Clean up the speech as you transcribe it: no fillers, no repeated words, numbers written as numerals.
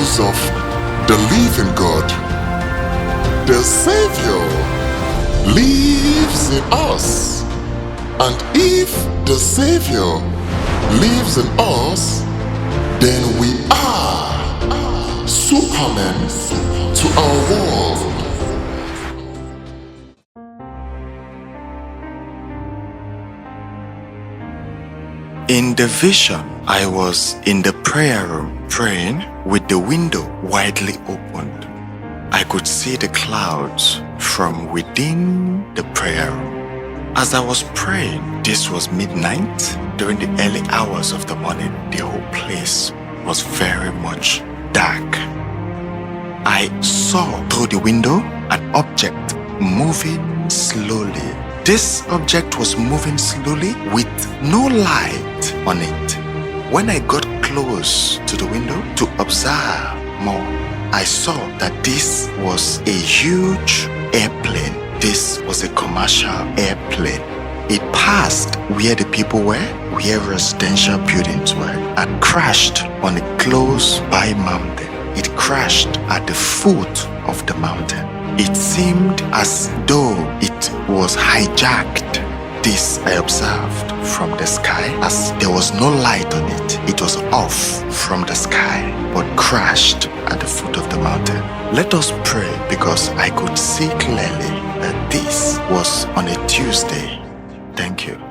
news of the living God. The Savior lives in us. And if the Savior lives in us, then we are Superman to our world. In the vision, I was in the prayer room praying with the window widely opened. I could see the clouds from within the prayer room. As I was praying, this was midnight. During the early hours of the morning, the whole place was very much dark. I saw through the window an object moving slowly. This object was moving slowly with no light on it. When I got close to the window to observe more, I saw that this was a huge airplane. This was a commercial airplane. It passed where the people were, where residential buildings were, and crashed on a close-by mountain. It crashed at the foot of the mountain. It seemed as though it was hijacked. This I observed from the sky, as there was no light on it. It was off from the sky, but crashed at the foot of the mountain. Let us pray, because I could see clearly that this was on a Tuesday. Thank you.